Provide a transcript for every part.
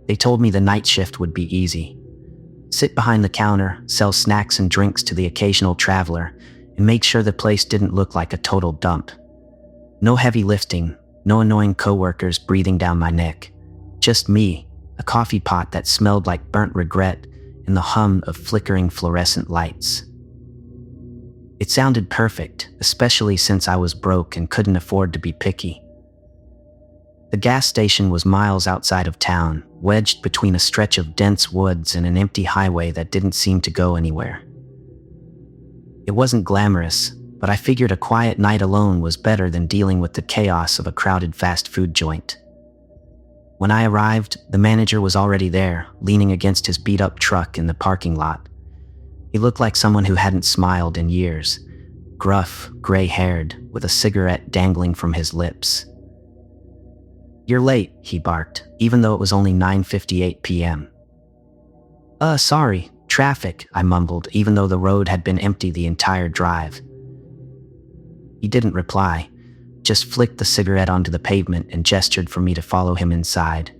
They told me the night shift would be easy. Sit behind the counter, sell snacks and drinks to the occasional traveler, and make sure the place didn't look like a total dump. No heavy lifting, no annoying coworkers breathing down my neck. Just me, a coffee pot that smelled like burnt regret, and the hum of flickering fluorescent lights. It sounded perfect, especially since I was broke and couldn't afford to be picky. The gas station was miles outside of town, wedged between a stretch of dense woods and an empty highway that didn't seem to go anywhere. It wasn't glamorous, but I figured a quiet night alone was better than dealing with the chaos of a crowded fast food joint. When I arrived, the manager was already there, leaning against his beat-up truck in the parking lot. He looked like someone who hadn't smiled in years, gruff, gray-haired, with a cigarette dangling from his lips. "You're late," he barked, even though it was only 9:58 p.m. Sorry, traffic," I mumbled, even though the road had been empty the entire drive. He didn't reply, just flicked the cigarette onto the pavement and gestured for me to follow him inside.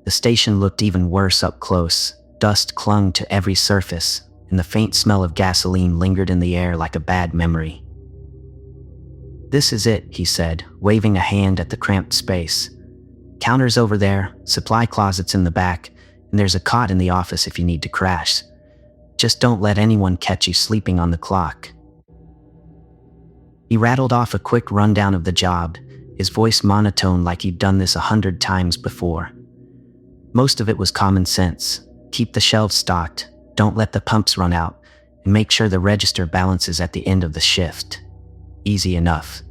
The station looked even worse up close. Dust clung to every surface, and the faint smell of gasoline lingered in the air like a bad memory. "This is it," he said, waving a hand at the cramped space. "Counters over there, supply closets in the back, and there's a cot in the office if you need to crash. Just don't let anyone catch you sleeping on the clock." He rattled off a quick rundown of the job, his voice monotone like he'd done this 100 times before. Most of it was common sense. Keep the shelves stocked, don't let the pumps run out, and make sure the register balances at the end of the shift. Easy enough.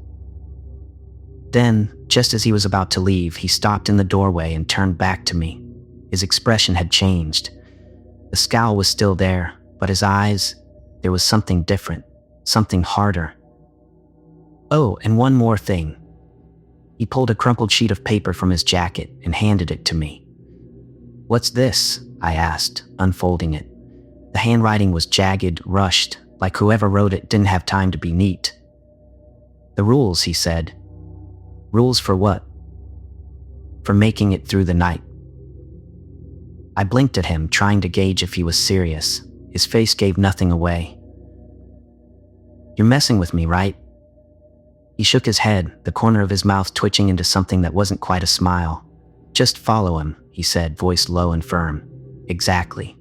Then, just as he was about to leave, he stopped in the doorway and turned back to me. His expression had changed. The scowl was still there, but his eyes, there was something different, something harder. "Oh, and one more thing." He pulled a crumpled sheet of paper from his jacket and handed it to me. "What's this?" I asked, unfolding it. The handwriting was jagged, rushed, like whoever wrote it didn't have time to be neat. "The rules," he said. "Rules for what?" "For making it through the night." I blinked at him, trying to gauge if he was serious. His face gave nothing away. "You're messing with me, right?" He shook his head, the corner of his mouth twitching into something that wasn't quite a smile. "Just follow him," he said, voice low and firm. "Exactly."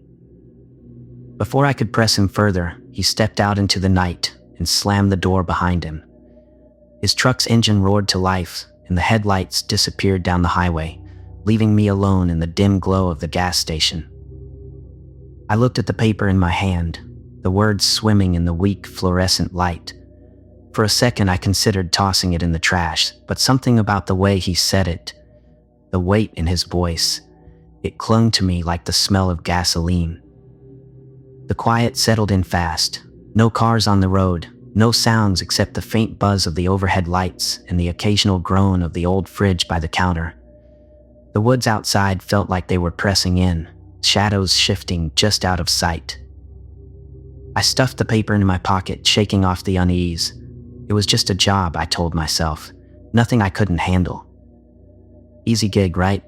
Before I could press him further, he stepped out into the night and slammed the door behind him. His truck's engine roared to life, and the headlights disappeared down the highway, leaving me alone in the dim glow of the gas station. I looked at the paper in my hand, the words swimming in the weak fluorescent light. For a second I considered tossing it in the trash, but something about the way he said it, the weight in his voice, it clung to me like the smell of gasoline. The quiet settled in fast. No cars on the road, no sounds except the faint buzz of the overhead lights and the occasional groan of the old fridge by the counter. The woods outside felt like they were pressing in, shadows shifting just out of sight. I stuffed the paper in my pocket, shaking off the unease. It was just a job, I told myself. Nothing I couldn't handle. Easy gig, right?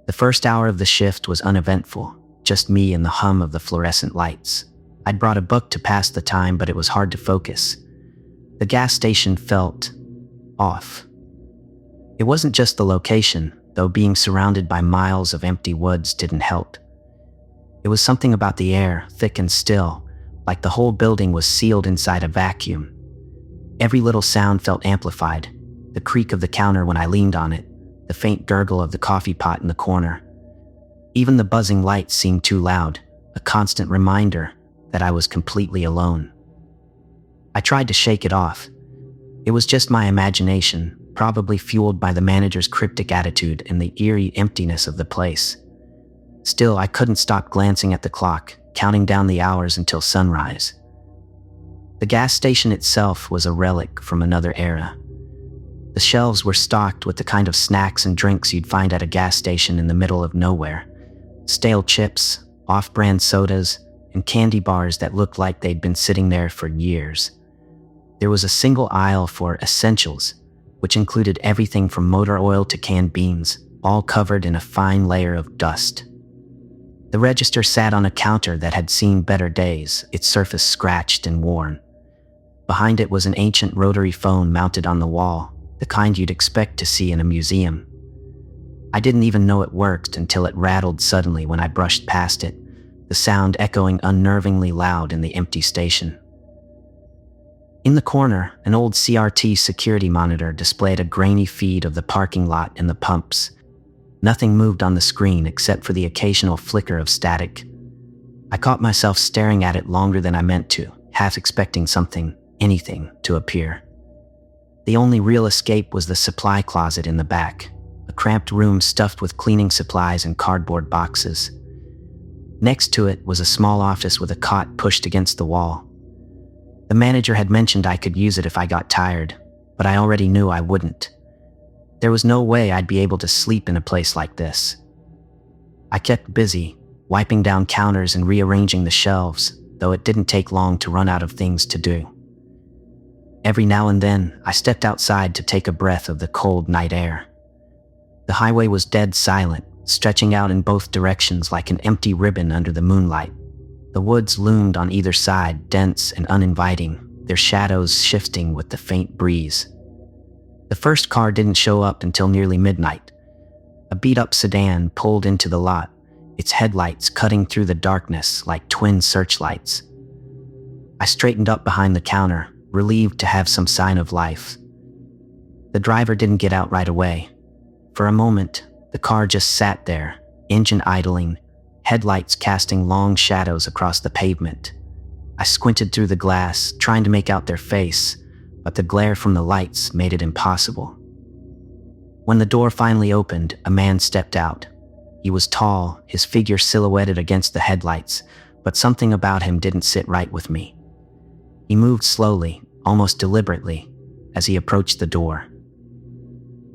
The first hour of the shift was uneventful, just me and the hum of the fluorescent lights. I'd brought a book to pass the time, but it was hard to focus. The gas station felt off. It wasn't just the location, though being surrounded by miles of empty woods didn't help. It was something about the air, thick and still, like the whole building was sealed inside a vacuum. Every little sound felt amplified, the creak of the counter when I leaned on it, the faint gurgle of the coffee pot in the corner. Even the buzzing lights seemed too loud, a constant reminder that I was completely alone. I tried to shake it off. It was just my imagination, probably fueled by the manager's cryptic attitude and the eerie emptiness of the place. Still, I couldn't stop glancing at the clock, counting down the hours until sunrise. The gas station itself was a relic from another era. The shelves were stocked with the kind of snacks and drinks you'd find at a gas station in the middle of nowhere. Stale chips, off-brand sodas, and candy bars that looked like they'd been sitting there for years. There was a single aisle for essentials, which included everything from motor oil to canned beans, all covered in a fine layer of dust. The register sat on a counter that had seen better days, its surface scratched and worn. Behind it was an ancient rotary phone mounted on the wall, the kind you'd expect to see in a museum. I didn't even know it worked until it rattled suddenly when I brushed past it, the sound echoing unnervingly loud in the empty station. In the corner, an old CRT security monitor displayed a grainy feed of the parking lot and the pumps. Nothing moved on the screen except for the occasional flicker of static. I caught myself staring at it longer than I meant to, half expecting something, anything, to appear. The only real escape was the supply closet in the back, a cramped room stuffed with cleaning supplies and cardboard boxes. Next to it was a small office with a cot pushed against the wall. The manager had mentioned I could use it if I got tired, but I already knew I wouldn't. There was no way I'd be able to sleep in a place like this. I kept busy, wiping down counters and rearranging the shelves, though it didn't take long to run out of things to do. Every now and then, I stepped outside to take a breath of the cold night air. The highway was dead silent, stretching out in both directions like an empty ribbon under the moonlight. The woods loomed on either side, dense and uninviting, their shadows shifting with the faint breeze. The first car didn't show up until nearly midnight. A beat-up sedan pulled into the lot, its headlights cutting through the darkness like twin searchlights. I straightened up behind the counter, relieved to have some sign of life. The driver didn't get out right away. For a moment, the car just sat there, engine idling, headlights casting long shadows across the pavement. I squinted through the glass, trying to make out their face, but the glare from the lights made it impossible. When the door finally opened, a man stepped out. He was tall, his figure silhouetted against the headlights, but something about him didn't sit right with me. He moved slowly, almost deliberately, as he approached the door.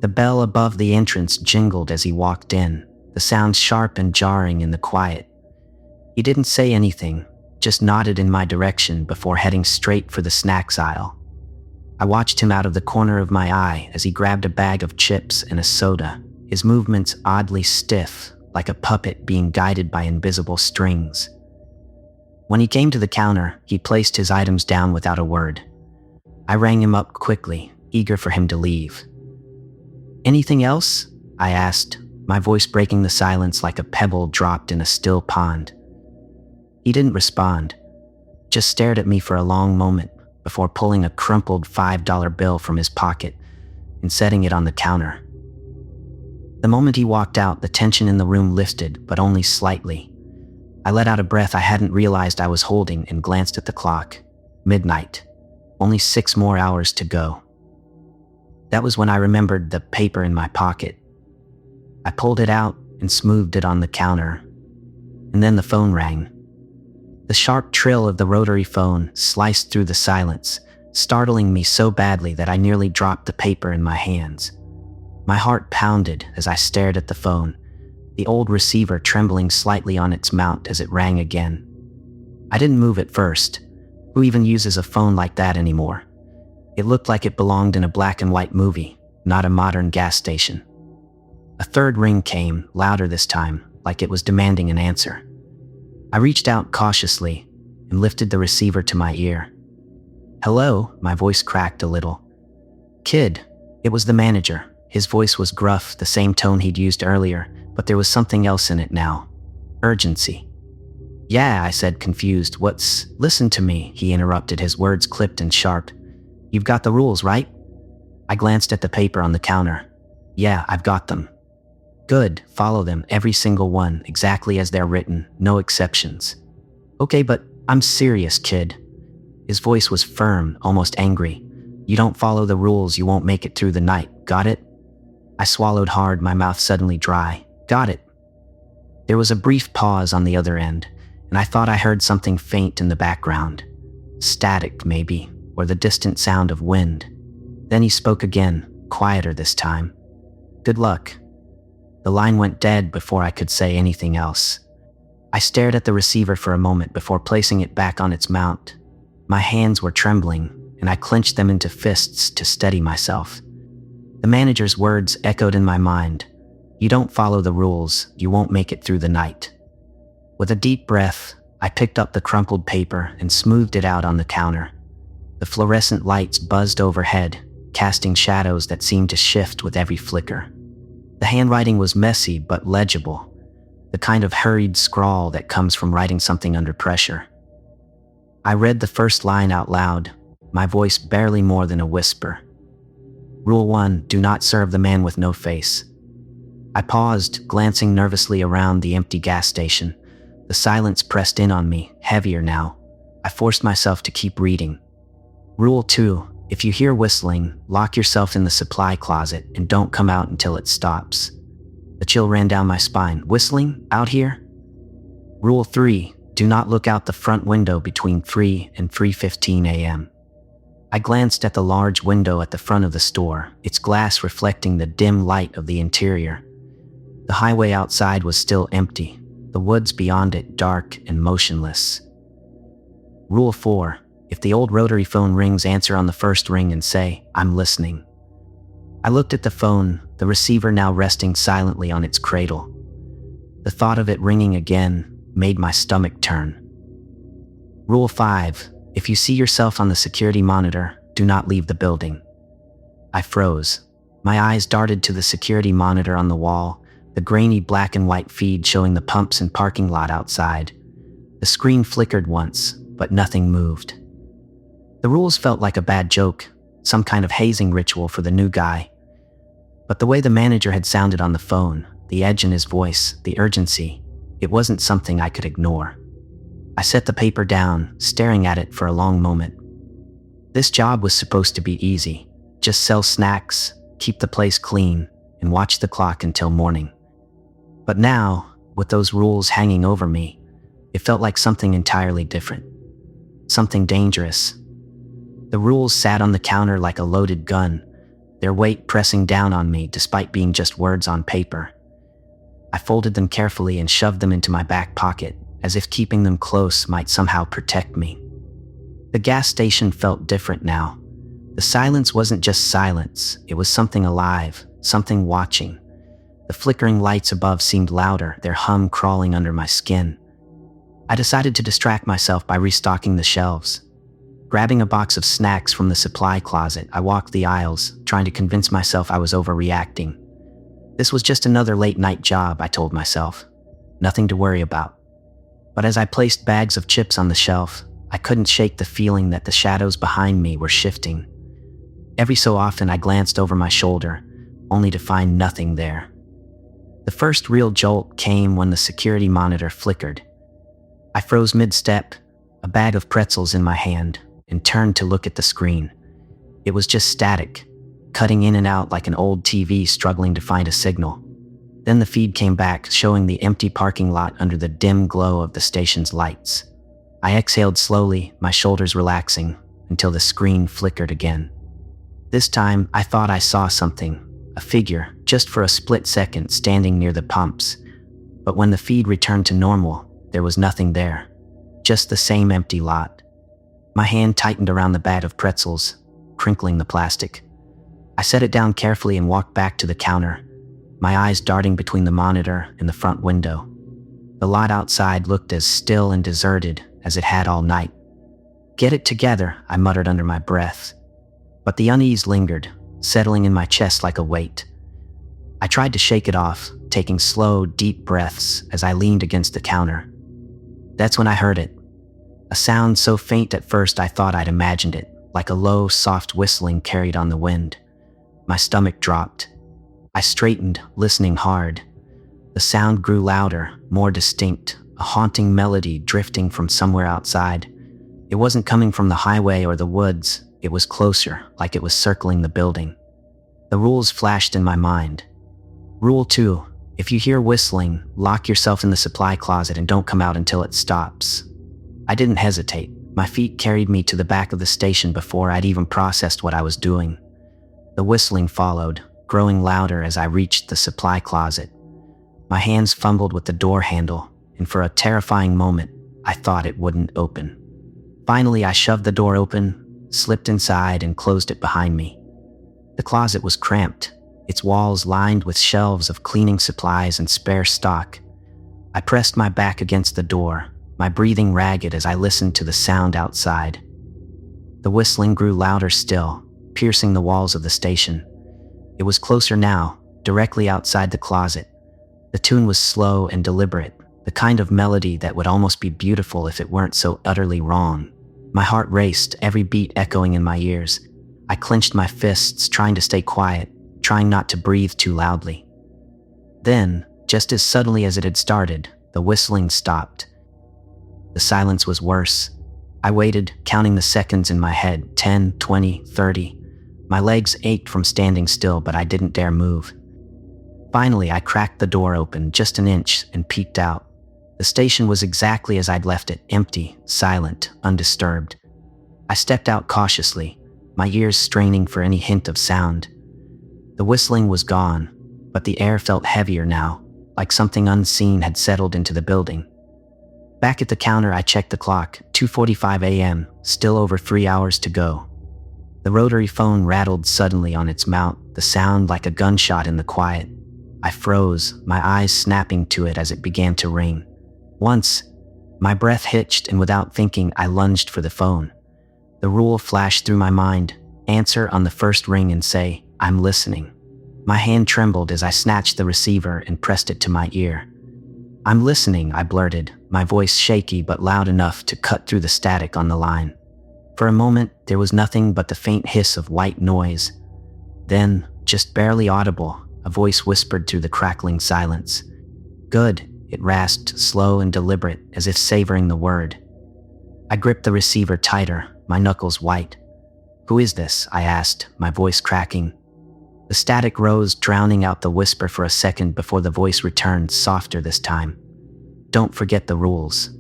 The bell above the entrance jingled as he walked in, the sound sharp and jarring in the quiet. He didn't say anything, just nodded in my direction before heading straight for the snacks aisle. I watched him out of the corner of my eye as he grabbed a bag of chips and a soda, his movements oddly stiff, like a puppet being guided by invisible strings. When he came to the counter, he placed his items down without a word. I rang him up quickly, eager for him to leave. "Anything else?" I asked, my voice breaking the silence like a pebble dropped in a still pond. He didn't respond, just stared at me for a long moment before pulling a crumpled $5 bill from his pocket and setting it on the counter. The moment he walked out, the tension in the room lifted, but only slightly. I let out a breath I hadn't realized I was holding and glanced at the clock. Midnight. Only 6 more hours to go. That was when I remembered the paper in my pocket. I pulled it out and smoothed it on the counter. And then the phone rang. The sharp trill of the rotary phone sliced through the silence, startling me so badly that I nearly dropped the paper in my hands. My heart pounded as I stared at the phone, the old receiver trembling slightly on its mount as it rang again. I didn't move at first. Who even uses a phone like that anymore? It looked like it belonged in a black and white movie, not a modern gas station. A third ring came, louder this time, like it was demanding an answer. I reached out cautiously and lifted the receiver to my ear. "Hello," my voice cracked a little. "Kid," it was the manager. His voice was gruff, the same tone he'd used earlier, but there was something else in it now. Urgency. "Yeah," I said, confused. "Listen to me," he interrupted, his words clipped and sharp. "You've got the rules, right?" I glanced at the paper on the counter. "Yeah, I've got them." "Good, follow them, every single one, exactly as they're written, no exceptions." "Okay, but I'm serious, kid." His voice was firm, almost angry. "You don't follow the rules, you won't make it through the night, got it?" I swallowed hard, my mouth suddenly dry. "Got it." There was a brief pause on the other end, and I thought I heard something faint in the background. Static, maybe, or the distant sound of wind. Then he spoke again, quieter this time. "Good luck." The line went dead before I could say anything else. I stared at the receiver for a moment before placing it back on its mount. My hands were trembling, and I clenched them into fists to steady myself. The manager's words echoed in my mind. You don't follow the rules, you won't make it through the night. With a deep breath, I picked up the crumpled paper and smoothed it out on the counter. The fluorescent lights buzzed overhead, casting shadows that seemed to shift with every flicker. The handwriting was messy but legible, the kind of hurried scrawl that comes from writing something under pressure. I read the first line out loud, my voice barely more than a whisper. Rule 1, do not serve the man with no face. I paused, glancing nervously around the empty gas station. The silence pressed in on me, heavier now. I forced myself to keep reading. Rule 2, if you hear whistling, lock yourself in the supply closet and don't come out until it stops. A chill ran down my spine. Whistling? Out here? Rule 3, do not look out the front window between 3 and 3:15 a.m. I glanced at the large window at the front of the store, its glass reflecting the dim light of the interior. The highway outside was still empty, the woods beyond it dark and motionless. Rule 4, if the old rotary phone rings, answer on the first ring and say, I'm listening. I looked at the phone, the receiver now resting silently on its cradle. The thought of it ringing again made my stomach turn. Rule 5, if you see yourself on the security monitor, do not leave the building. I froze. My eyes darted to the security monitor on the wall, the grainy black and white feed showing the pumps and parking lot outside. The screen flickered once, but nothing moved. The rules felt like a bad joke, some kind of hazing ritual for the new guy. But the way the manager had sounded on the phone, the edge in his voice, the urgency, it wasn't something I could ignore. I set the paper down, staring at it for a long moment. This job was supposed to be easy. Just sell snacks, keep the place clean, and watch the clock until morning. But now, with those rules hanging over me, it felt like something entirely different. Something dangerous. The rules sat on the counter like a loaded gun, their weight pressing down on me despite being just words on paper. I folded them carefully and shoved them into my back pocket, as if keeping them close might somehow protect me. The gas station felt different now. The silence wasn't just silence, it was something alive, something watching. The flickering lights above seemed louder, their hum crawling under my skin. I decided to distract myself by restocking the shelves. Grabbing a box of snacks from the supply closet, I walked the aisles, trying to convince myself I was overreacting. This was just another late-night job, I told myself. Nothing to worry about. But as I placed bags of chips on the shelf, I couldn't shake the feeling that the shadows behind me were shifting. Every so often I glanced over my shoulder, only to find nothing there. The first real jolt came when the security monitor flickered. I froze mid-step, a bag of pretzels in my hand, and turned to look at the screen. It was just static, cutting in and out like an old TV struggling to find a signal. Then the feed came back, showing the empty parking lot under the dim glow of the station's lights. I exhaled slowly, my shoulders relaxing, until the screen flickered again. This time, I thought I saw something, a figure, just for a split second, standing near the pumps. But when the feed returned to normal, there was nothing there. Just the same empty lot. My hand tightened around the bag of pretzels, crinkling the plastic. I set it down carefully and walked back to the counter, my eyes darting between the monitor and the front window. The lot outside looked as still and deserted as it had all night. Get it together, I muttered under my breath. But the unease lingered, settling in my chest like a weight. I tried to shake it off, taking slow, deep breaths as I leaned against the counter. That's when I heard it. A sound so faint at first I thought I'd imagined it, like a low, soft whistling carried on the wind. My stomach dropped. I straightened, listening hard. The sound grew louder, more distinct, a haunting melody drifting from somewhere outside. It wasn't coming from the highway or the woods. It was closer, like it was circling the building. The rules flashed in my mind. Rule 2, if you hear whistling, lock yourself in the supply closet and don't come out until it stops. I didn't hesitate. My feet carried me to the back of the station before I'd even processed what I was doing. The whistling followed, growing louder as I reached the supply closet. My hands fumbled with the door handle, and for a terrifying moment, I thought it wouldn't open. Finally, I shoved the door open, slipped inside, and closed it behind me. The closet was cramped. its walls lined with shelves of cleaning supplies and spare stock. I pressed my back against the door, my breathing ragged as I listened to the sound outside. The whistling grew louder still, piercing the walls of the station. It was closer now, directly outside the closet. The tune was slow and deliberate, the kind of melody that would almost be beautiful if it weren't so utterly wrong. My heart raced, every beat echoing in my ears. I clenched my fists, trying to stay quiet, trying not to breathe too loudly. Then, just as suddenly as it had started, the whistling stopped. The silence was worse. I waited, counting the seconds in my head, 10, 20, 30. My legs ached from standing still, but I didn't dare move. Finally, I cracked the door open just an inch and peeked out. The station was exactly as I'd left it, empty, silent, undisturbed. I stepped out cautiously, my ears straining for any hint of sound. The whistling was gone, but the air felt heavier now, like something unseen had settled into the building. Back at the counter, I checked the clock, 2:45 a.m., still over 3 hours to go. The rotary phone rattled suddenly on its mount, the sound like a gunshot in the quiet. I froze, my eyes snapping to it as it began to ring. Once, my breath hitched, and without thinking, I lunged for the phone. The rule flashed through my mind: answer on the first ring and say, "I'm listening." My hand trembled as I snatched the receiver and pressed it to my ear. "I'm listening," I blurted, my voice shaky but loud enough to cut through the static on the line. For a moment, there was nothing but the faint hiss of white noise. Then, just barely audible, a voice whispered through the crackling silence. "Good," it rasped, slow and deliberate, as if savoring the word. I gripped the receiver tighter, my knuckles white. "Who is this?" I asked, my voice cracking. The static rose, drowning out the whisper for a second before the voice returned, softer this time. "Don't forget the rules."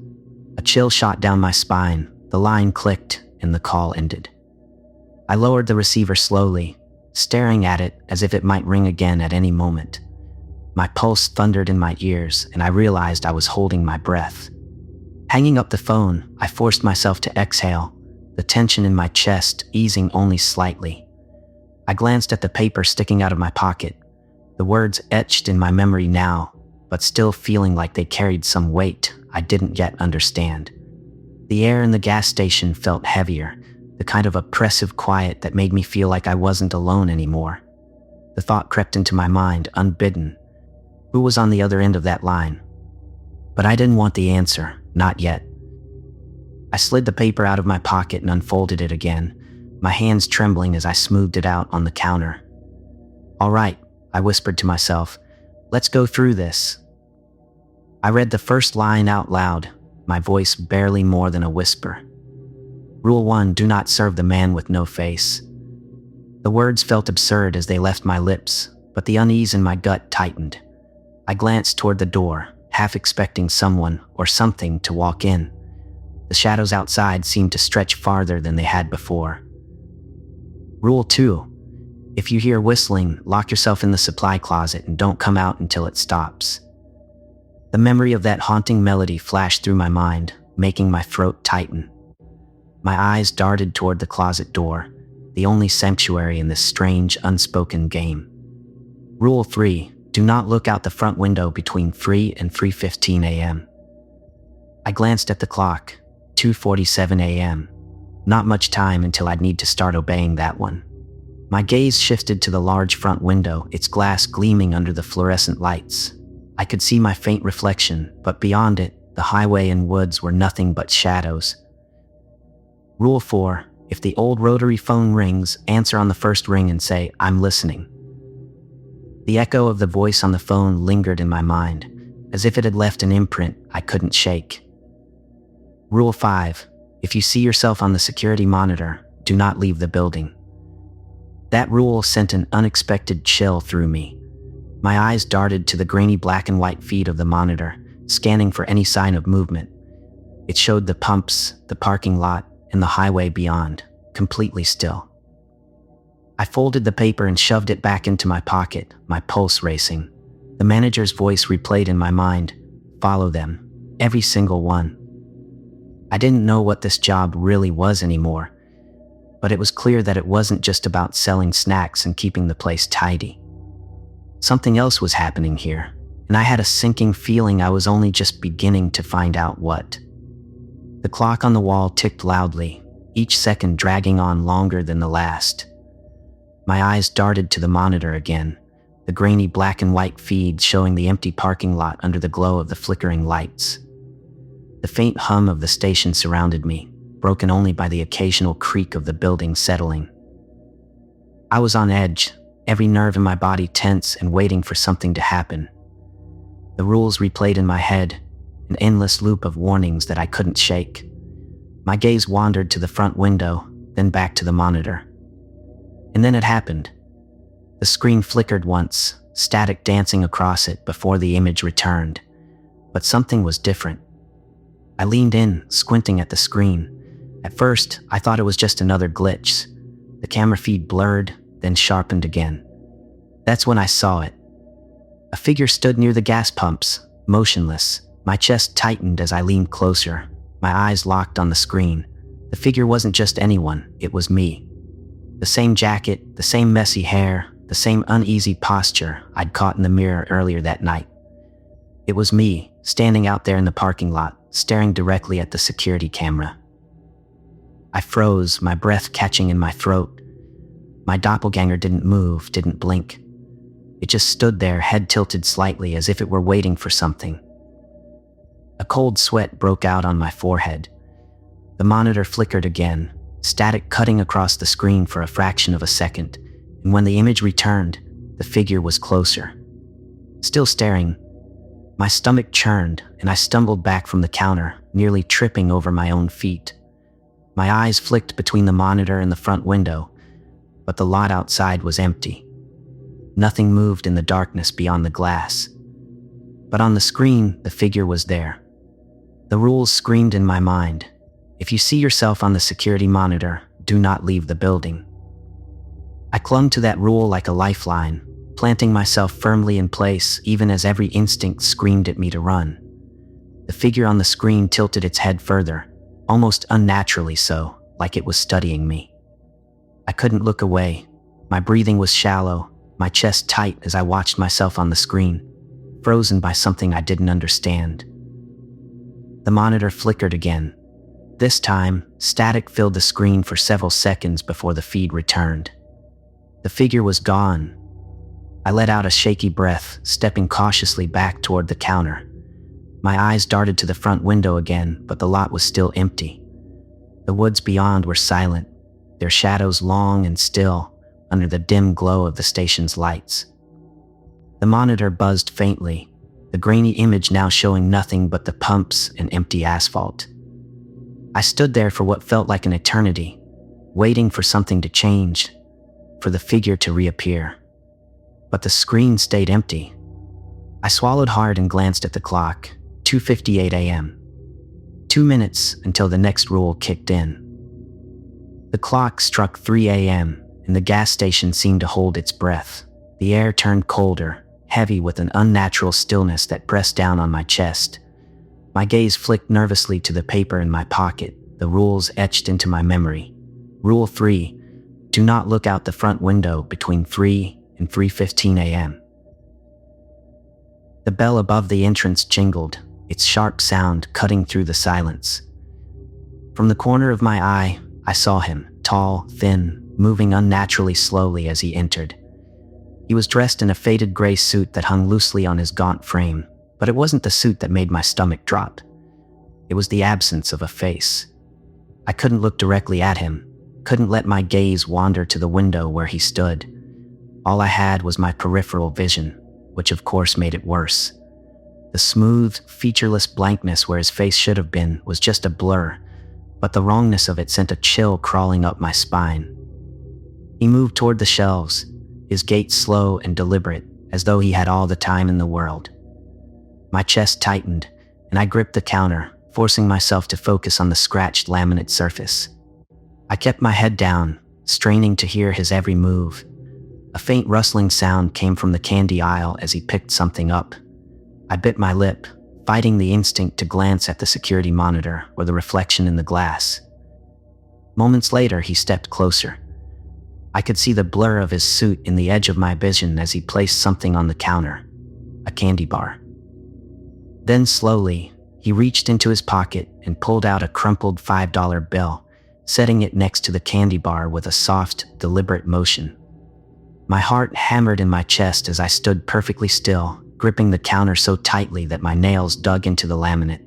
A chill shot down my spine, the line clicked, and the call ended. I lowered the receiver slowly, staring at it as if it might ring again at any moment. My pulse thundered in my ears, and I realized I was holding my breath. Hanging up the phone, I forced myself to exhale, the tension in my chest easing only slightly. I glanced at the paper sticking out of my pocket, the words etched in my memory now, but still feeling like they carried some weight I didn't yet understand. The air in the gas station felt heavier, the kind of oppressive quiet that made me feel like I wasn't alone anymore. The thought crept into my mind, unbidden. Who was on the other end of that line? But I didn't want the answer, not yet. I slid the paper out of my pocket and unfolded it again, my hands trembling as I smoothed it out on the counter. "All right," I whispered to myself, "let's go through this." I read the first line out loud, my voice barely more than a whisper. Rule 1, do not serve the man with no face. The words felt absurd as they left my lips, but the unease in my gut tightened. I glanced toward the door, half expecting someone or something to walk in. The shadows outside seemed to stretch farther than they had before. Rule 2, if you hear whistling, lock yourself in the supply closet and don't come out until it stops. The memory of that haunting melody flashed through my mind, making my throat tighten. My eyes darted toward the closet door, the only sanctuary in this strange, unspoken game. Rule 3, do not look out the front window between 3 and 3:15 a.m. I glanced at the clock, 2:47 a.m. Not much time until I'd need to start obeying that one. My gaze shifted to the large front window, its glass gleaming under the fluorescent lights. I could see my faint reflection, but beyond it, the highway and woods were nothing but shadows. Rule 4, if the old rotary phone rings, answer on the first ring and say, "I'm listening." The echo of the voice on the phone lingered in my mind, as if it had left an imprint I couldn't shake. Rule 5, if you see yourself on the security monitor, do not leave the building. That rule sent an unexpected chill through me. My eyes darted to the grainy black and white feed of the monitor, scanning for any sign of movement. It showed the pumps, the parking lot, and the highway beyond, completely still. I folded the paper and shoved it back into my pocket, my pulse racing. The manager's voice replayed in my mind, "Follow them, every single one." I didn't know what this job really was anymore, but it was clear that it wasn't just about selling snacks and keeping the place tidy. Something else was happening here, and I had a sinking feeling I was only just beginning to find out what. The clock on the wall ticked loudly, each second dragging on longer than the last. My eyes darted to the monitor again, the grainy black and white feed showing the empty parking lot under the glow of the flickering lights. The faint hum of the station surrounded me, broken only by the occasional creak of the building settling. I was on edge, every nerve in my body tense and waiting for something to happen. The rules replayed in my head, an endless loop of warnings that I couldn't shake. My gaze wandered to the front window, then back to the monitor. And then it happened. The screen flickered once, static dancing across it before the image returned. But something was different. I leaned in, squinting at the screen. At first, I thought it was just another glitch. The camera feed blurred, then sharpened again. That's when I saw it. A figure stood near the gas pumps, motionless. My chest tightened as I leaned closer, my eyes locked on the screen. The figure wasn't just anyone, it was me. The same jacket, the same messy hair, the same uneasy posture I'd caught in the mirror earlier that night. It was me, standing out there in the parking lot, staring directly at the security camera. I froze, my breath catching in my throat. My doppelganger didn't move, didn't blink. It just stood there, head tilted slightly as if it were waiting for something. A cold sweat broke out on my forehead. The monitor flickered again, static cutting across the screen for a fraction of a second, and when the image returned, the figure was closer. Still staring, my stomach churned, and I stumbled back from the counter, nearly tripping over my own feet. My eyes flicked between the monitor and the front window, but the lot outside was empty. Nothing moved in the darkness beyond the glass. But on the screen, the figure was there. The rules screamed in my mind. If you see yourself on the security monitor, do not leave the building. I clung to that rule like a lifeline, planting myself firmly in place even as every instinct screamed at me to run. The figure on the screen tilted its head further, almost unnaturally so, like it was studying me. I couldn't look away. My breathing was shallow, my chest tight as I watched myself on the screen, frozen by something I didn't understand. The monitor flickered again. This time, static filled the screen for several seconds before the feed returned. The figure was gone. I let out a shaky breath, stepping cautiously back toward the counter. My eyes darted to the front window again, but the lot was still empty. The woods beyond were silent, their shadows long and still under the dim glow of the station's lights. The monitor buzzed faintly, the grainy image now showing nothing but the pumps and empty asphalt. I stood there for what felt like an eternity, waiting for something to change, for the figure to reappear. But the screen stayed empty. I swallowed hard and glanced at the clock, 2:58 a.m. 2 minutes until the next rule kicked in. The clock struck 3 a.m., and the gas station seemed to hold its breath. The air turned colder, heavy with an unnatural stillness that pressed down on my chest. My gaze flicked nervously to the paper in my pocket, the rules etched into my memory. Rule 3, do not look out the front window between 3 and 3:15 a.m. The bell above the entrance jingled, its sharp sound cutting through the silence. From the corner of my eye, I saw him, tall, thin, moving unnaturally slowly as he entered. He was dressed in a faded gray suit that hung loosely on his gaunt frame, but it wasn't the suit that made my stomach drop. It was the absence of a face. I couldn't look directly at him, couldn't let my gaze wander to the window where he stood. All I had was my peripheral vision, which of course made it worse. The smooth, featureless blankness where his face should have been was just a blur, but the wrongness of it sent a chill crawling up my spine. He moved toward the shelves, his gait slow and deliberate, as though he had all the time in the world. My chest tightened, and I gripped the counter, forcing myself to focus on the scratched laminate surface. I kept my head down, straining to hear his every move. A faint rustling sound came from the candy aisle as he picked something up. I bit my lip, fighting the instinct to glance at the security monitor or the reflection in the glass. Moments later, he stepped closer. I could see the blur of his suit in the edge of my vision as he placed something on the counter, a candy bar. Then slowly, he reached into his pocket and pulled out a crumpled $5 bill, setting it next to the candy bar with a soft, deliberate motion. My heart hammered in my chest as I stood perfectly still, gripping the counter so tightly that my nails dug into the laminate.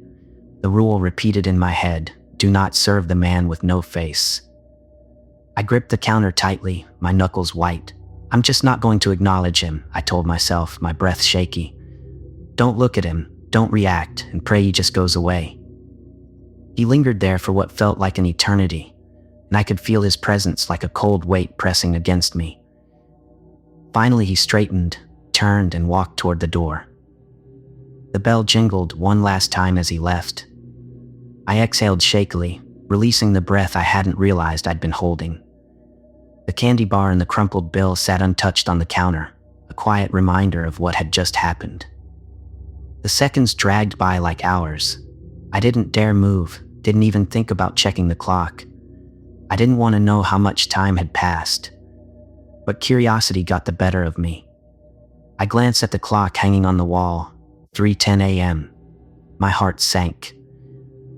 The rule repeated in my head, do not serve the man with no face. I gripped the counter tightly, my knuckles white. I'm just not going to acknowledge him, I told myself, my breath shaky. Don't look at him, don't react, and pray he just goes away. He lingered there for what felt like an eternity, and I could feel his presence like a cold weight pressing against me. Finally, he straightened, turned, and walked toward the door. The bell jingled one last time as he left. I exhaled shakily, releasing the breath I hadn't realized I'd been holding. The candy bar and the crumpled bill sat untouched on the counter, a quiet reminder of what had just happened. The seconds dragged by like hours. I didn't dare move, didn't even think about checking the clock. I didn't want to know how much time had passed. But curiosity got the better of me. I glanced at the clock hanging on the wall, 3:10 a.m. My heart sank.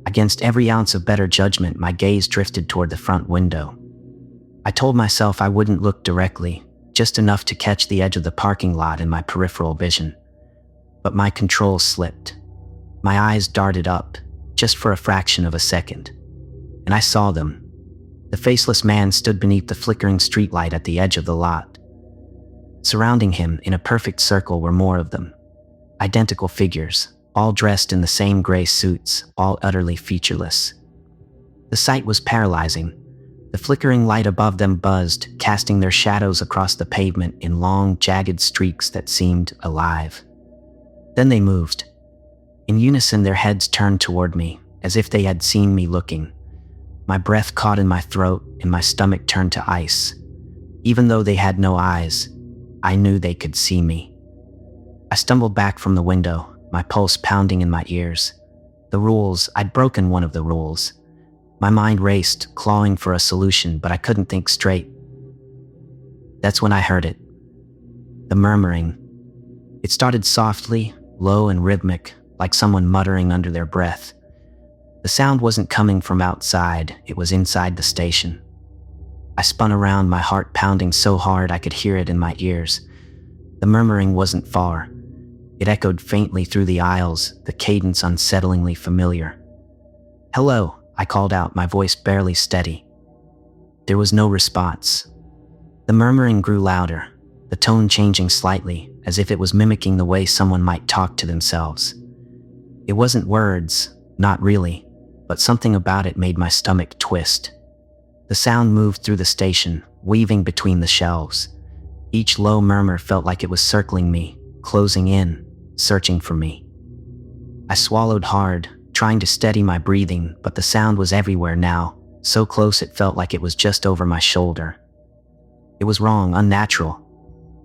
Against every ounce of better judgment, my gaze drifted toward the front window. I told myself I wouldn't look directly, just enough to catch the edge of the parking lot in my peripheral vision. But my control slipped. My eyes darted up, just for a fraction of a second. And I saw them. The faceless man stood beneath the flickering streetlight at the edge of the lot. Surrounding him, in a perfect circle, were more of them. Identical figures, all dressed in the same gray suits, all utterly featureless. The sight was paralyzing. The flickering light above them buzzed, casting their shadows across the pavement in long, jagged streaks that seemed alive. Then they moved. In unison, their heads turned toward me, as if they had seen me looking. My breath caught in my throat, and my stomach turned to ice. Even though they had no eyes, I knew they could see me. I stumbled back from the window, my pulse pounding in my ears. The rules, I'd broken one of the rules. My mind raced, clawing for a solution, but I couldn't think straight. That's when I heard it. The murmuring. It started softly, low and rhythmic, like someone muttering under their breath. The sound wasn't coming from outside, it was inside the station. I spun around, my heart pounding so hard I could hear it in my ears. The murmuring wasn't far. It echoed faintly through the aisles, the cadence unsettlingly familiar. "Hello," I called out, my voice barely steady. There was no response. The murmuring grew louder, the tone changing slightly, as if it was mimicking the way someone might talk to themselves. It wasn't words, not really, but something about it made my stomach twist. The sound moved through the station, weaving between the shelves. Each low murmur felt like it was circling me, closing in, searching for me. I swallowed hard, trying to steady my breathing, but the sound was everywhere now, so close it felt like it was just over my shoulder. It was wrong, unnatural,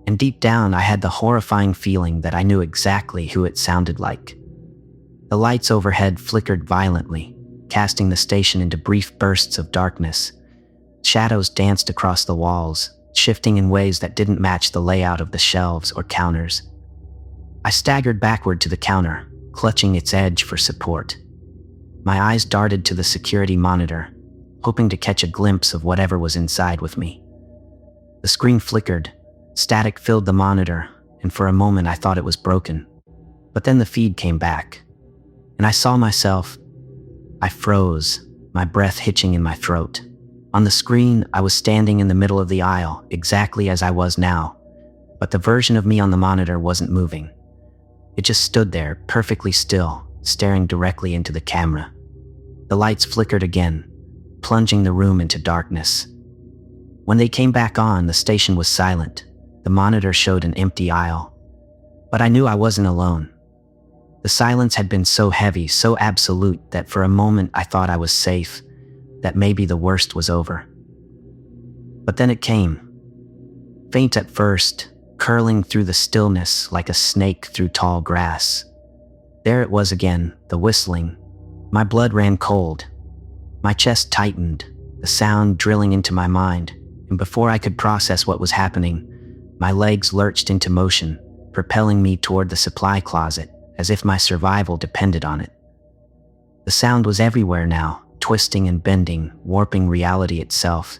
and deep down I had the horrifying feeling that I knew exactly who it sounded like. The lights overhead flickered violently, casting the station into brief bursts of darkness. Shadows danced across the walls, shifting in ways that didn't match the layout of the shelves or counters. I staggered backward to the counter, clutching its edge for support. My eyes darted to the security monitor, hoping to catch a glimpse of whatever was inside with me. The screen flickered, static filled the monitor, and for a moment I thought it was broken. But then the feed came back, and I saw myself. I froze, my breath hitching in my throat. On the screen, I was standing in the middle of the aisle, exactly as I was now, but the version of me on the monitor wasn't moving. It just stood there, perfectly still, staring directly into the camera. The lights flickered again, plunging the room into darkness. When they came back on, the station was silent. The monitor showed an empty aisle. But I knew I wasn't alone. The silence had been so heavy, so absolute, that for a moment I thought I was safe, that maybe the worst was over. But then it came. Faint at first, curling through the stillness like a snake through tall grass. There it was again, the whistling. My blood ran cold. My chest tightened, the sound drilling into my mind. and before I could process what was happening, my legs lurched into motion, propelling me toward the supply closet, as if my survival depended on it. The sound was everywhere now, twisting and bending, warping reality itself.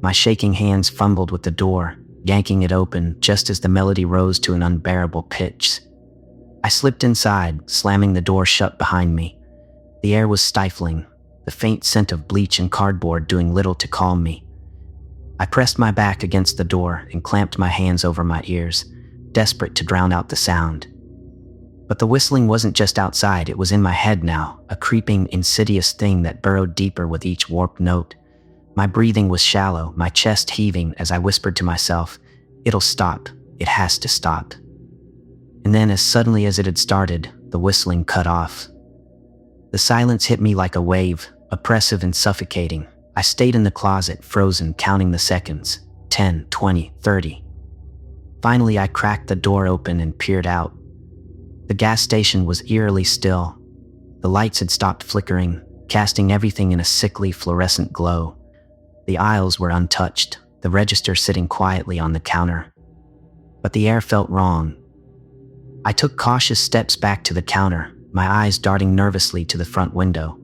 My shaking hands fumbled with the door, yanking it open just as the melody rose to an unbearable pitch. I slipped inside, slamming the door shut behind me. The air was stifling, the faint scent of bleach and cardboard doing little to calm me. I pressed my back against the door and clamped my hands over my ears, desperate to drown out the sound. But the whistling wasn't just outside, it was in my head now, a creeping, insidious thing that burrowed deeper with each warped note. My breathing was shallow, my chest heaving as I whispered to myself, "It'll stop. It has to stop." And then, as suddenly as it had started, the whistling cut off. The silence hit me like a wave, oppressive and suffocating. I stayed in the closet, frozen, counting the seconds. 10, 20, 30. Finally, I cracked the door open and peered out. The gas station was eerily still. The lights had stopped flickering, casting everything in a sickly fluorescent glow. The aisles were untouched, the register sitting quietly on the counter. But the air felt wrong. I took cautious steps back to the counter, my eyes darting nervously to the front window.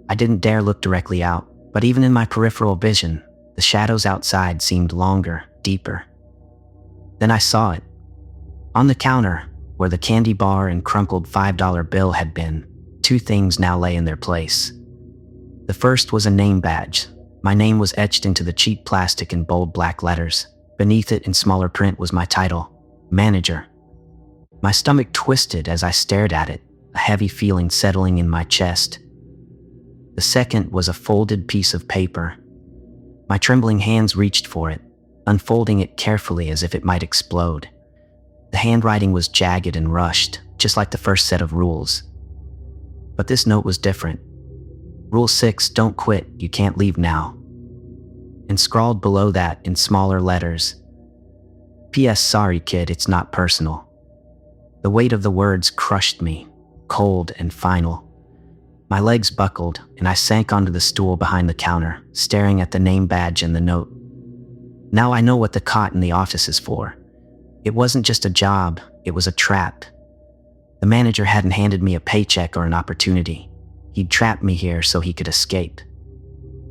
I didn't dare look directly out, but even in my peripheral vision, the shadows outside seemed longer, deeper. Then I saw it. On the counter, where the candy bar and crumpled $5 bill had been, two things now lay in their place. The first was a name badge. My name was etched into the cheap plastic in bold black letters. Beneath it in smaller print was my title, Manager. My stomach twisted as I stared at it, a heavy feeling settling in my chest. The second was a folded piece of paper. My trembling hands reached for it, unfolding it carefully as if it might explode. The handwriting was jagged and rushed, just like the first set of rules. But this note was different. Rule 6, don't quit, you can't leave now. And scrawled below that in smaller letters, P.S. Sorry kid, it's not personal. The weight of the words crushed me, cold and final. My legs buckled, and I sank onto the stool behind the counter, staring at the name badge and the note. Now I know what the cot in the office is for. It wasn't just a job, it was a trap. The manager hadn't handed me a paycheck or an opportunity. He'd trapped me here so he could escape.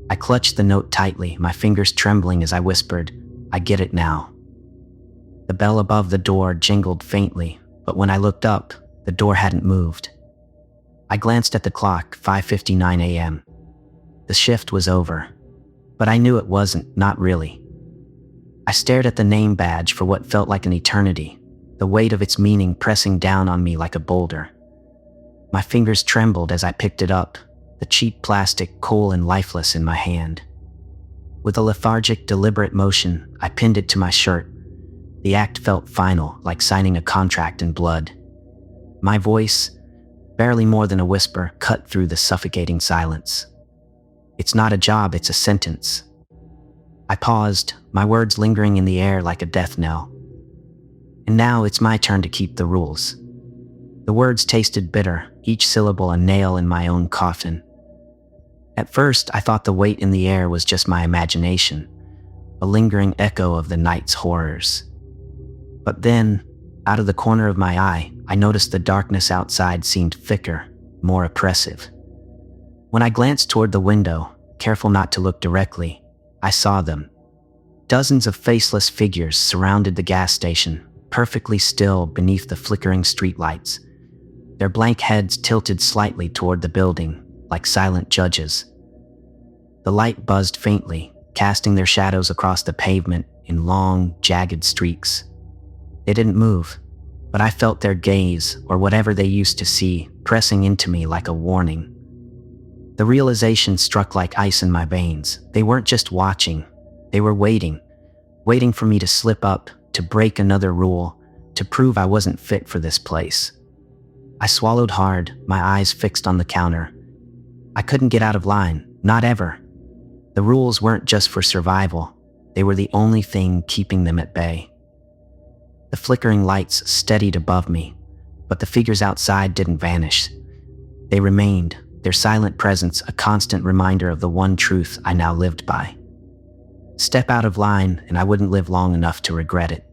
I clutched the note tightly, my fingers trembling as I whispered, "I get it now." The bell above the door jingled faintly, but when I looked up, the door hadn't moved. I glanced at the clock, 5:59 a.m. The shift was over, but I knew it wasn't, not really. I stared at the name badge for what felt like an eternity, the weight of its meaning pressing down on me like a boulder. My fingers trembled as I picked it up, the cheap plastic cold and lifeless in my hand. With a lethargic, deliberate motion, I pinned it to my shirt. The act felt final, like signing a contract in blood. My voice, barely more than a whisper, cut through the suffocating silence. "It's not a job, it's a sentence." I paused, my words lingering in the air like a death knell. "And now it's my turn to keep the rules." The words tasted bitter, each syllable a nail in my own coffin. At first, I thought the weight in the air was just my imagination, a lingering echo of the night's horrors. But then, out of the corner of my eye, I noticed the darkness outside seemed thicker, more oppressive. When I glanced toward the window, careful not to look directly, I saw them. Dozens of faceless figures surrounded the gas station, perfectly still beneath the flickering streetlights. Their blank heads tilted slightly toward the building, like silent judges. The light buzzed faintly, casting their shadows across the pavement in long, jagged streaks. They didn't move, but I felt their gaze, or whatever they used to see, pressing into me like a warning. The realization struck like ice in my veins. They weren't just watching, they were waiting for me to slip up, to break another rule, to prove I wasn't fit for this place. I swallowed hard, my eyes fixed on the counter. I couldn't get out of line, not ever. The rules weren't just for survival, they were the only thing keeping them at bay. The flickering lights steadied above me, but the figures outside didn't vanish. They remained, their silent presence a constant reminder of the one truth I now lived by. Step out of line, and I wouldn't live long enough to regret it.